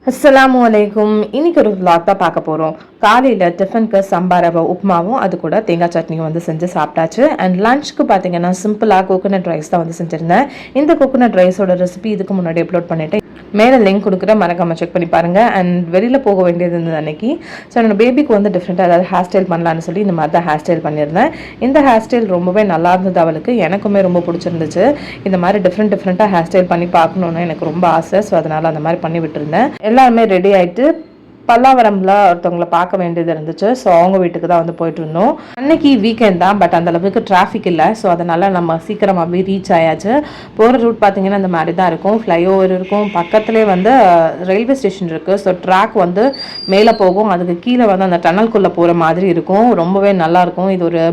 அஸ்ஸலாமு அலைக்கும். இன்னைக்கு ஒரு vlog தான் பார்க்க போகிறோம். காலையில் டிஃபனுக்கு சாம்பார் ரவை உப்புமாவும் அது கூட தேங்காய் சட்னியும் வந்து செஞ்சு சாப்பிட்டாச்சு. அண்ட் லஞ்சுக்கு பார்த்தீங்கன்னா சிம்பிளாக கோகோனட் ரைஸ் தான் வந்து செஞ்சுருந்தேன். இந்த கோகோனட் ரைஸோட ரெசிபி இதுக்கு முன்னாடி அப்லோட் பண்ணிவிட்டேன். மேலே லிங்க் கொடுக்குற மறக்காமல் செக் பண்ணி பாருங்கள். அண்ட் வெளியில் போக வேண்டியது இருந்தது அன்னைக்கு. ஸோ என்னோட பேபிக்கு வந்து டிஃப்ரெண்ட்டாக ஏதாவது ஹேர் ஸ்டைல் பண்ணலான்னு சொல்லி இந்த மாதிரி தான் ஹேர் ஸ்டைல் பண்ணியிருந்தேன். இந்த ஹேர் ஸ்டைல் ரொம்பவே நல்லா இருந்தது அவளுக்கு, எனக்குமே ரொம்ப பிடிச்சிருந்துச்சு. இந்த மாதிரி டிஃப்ரெண்ட்டாக ஹேர் ஸ்டைல் பண்ணி பார்க்கணுன்னு எனக்கு ரொம்ப ஆசை. ஸோ அதனால் அந்த மாதிரி பண்ணி விட்டுருந்தேன். எல்லாருமே ரெடி ஆகிட்டு பல்லாவரம்ல ஒருத்தவங்களை பார்க்க வேண்டியது இருந்துச்சு. ஸோ அவங்க வீட்டுக்கு தான் வந்து போயிட்டு இருந்தோம். அன்னைக்கு வீக்கெண்ட் தான், பட் அந்த அளவுக்கு டிராஃபிக் இல்லை. ஸோ அதனால நம்ம சீக்கிரமாகவே ரீச் ஆயாச்சு. போகிற ரூட் பார்த்தீங்கன்னா இந்த மாதிரி தான் இருக்கும். ஃப்ளைஓவர் இருக்கும், பக்கத்துலேயே வந்து ரயில்வே ஸ்டேஷன் இருக்குது. ஸோ ட்ராக் வந்து மேலே போகும், அதுக்கு கீழே வந்து அந்த டனல்குள்ளே போகிற மாதிரி இருக்கும். ரொம்பவே நல்லாயிருக்கும். இது ஒரு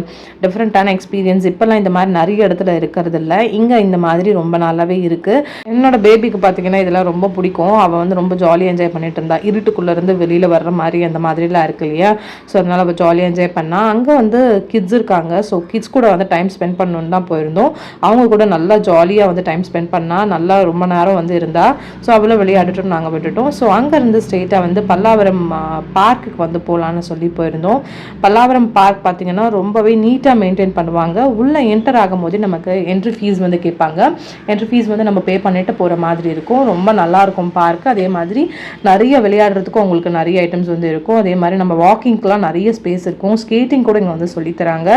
டிஃப்ரெண்ட்டான எக்ஸ்பீரியன்ஸ். இப்போல்லாம் இந்த மாதிரி நிறைய இடத்துல இருக்கிறது இல்லை, இங்கே இந்த மாதிரி ரொம்ப நல்லாவே இருக்குது. என்னோட பேபிக்கு பார்த்தீங்கன்னா இதெல்லாம் ரொம்ப பிடிக்கும். அவள் வந்து ரொம்ப ஜாலியாக என்ஜாய் பண்ணிட்டு இருந்தா. இருட்டுக்குள்ளேருந்து வெளியில் வர்ற மாதிரி அந்த மாதிரிலாம் இருக்கு இல்லையா. ஸோ அதனால் அவள் ஜாலியாக என்ஜாய் பண்ணால். அங்கே வந்து கிட்ஸ் இருக்காங்க. ஸோ கிட்ஸ் கூட வந்து டைம் ஸ்பெண்ட் பண்ணணுன்னு தான் போயிருந்தோம். அவங்க கூட நல்லா ஜாலியாக வந்து டைம் ஸ்பெண்ட் பண்ணால், நல்லா ரொம்ப நேரம் வந்து இருந்தா. ஸோ அவ்வளோ விளையாடிட்டோம், நாங்கள் விட்டுட்டோம். ஸோ அங்கேருந்து ஸ்ட்ரெயிட்டாக வந்து பல்லாவரம் பார்க்குக்கு வந்து போகலான்னு சொல்லி போயிருந்தோம். பல்லாவரம் பார்க் பார்த்திங்கன்னா ரொம்பவே நீட்டாக மெயின்டைன் பண்ணுவாங்க. உள்ளே என்டர் ஆகும் போது நமக்கு என்ட்ரி ஃபீஸ் வந்து கேட்பாங்க. என்ட்ரி ஃபீஸ் வந்து நம்ம பே பண்ணிட்டு போகிற மாதிரி இருக்கும். ரொம்ப நல்லாயிருக்கும் பார்க்கு. அதே மாதிரி நிறைய விளையாடுறதுக்கும் உங்களுக்கு நிறைய ஐட்டம்ஸ் வந்து இருக்கும். அதே மாதிரி நம்ம வாக்கிங்க்கெலாம் நிறைய ஸ்பேஸ் இருக்கும். ஸ்கேட்டிங் கூட இங்கே வந்து சொல்லித்தராங்க.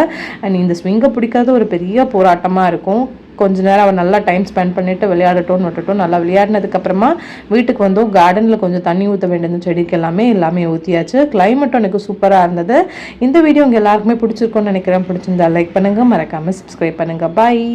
அண்ட் இந்த ஸ்விங்கை பிடிக்காத ஒரு பெரிய போராட்டமாக இருக்கும். கொஞ்ச நேரம் அவள் நல்லா டைம் ஸ்பெண்ட் பண்ணிவிட்டு விளையாடட்டோன்னு விட்டுட்டோம். நல்லா விளையாடினதுக்கப்புறமா வீட்டுக்கு வந்தோம். கார்டனில் கொஞ்சம் தண்ணி ஊற்ற வேண்டியது, செடிக்கு எல்லாமே ஊற்றியாச்சு. கிளைமேட்டும் எனக்கு சூப்பராக இருந்தது. இந்த வீடியோ உங்கள் எல்லாருக்குமே பிடிச்சிருக்கோன்னு நினைக்கிறேன். பிடிச்சிருந்தா லைக் பண்ணுங்கள், மறக்காமல் சப்ஸ்கிரைப் பண்ணுங்கள். பாய்.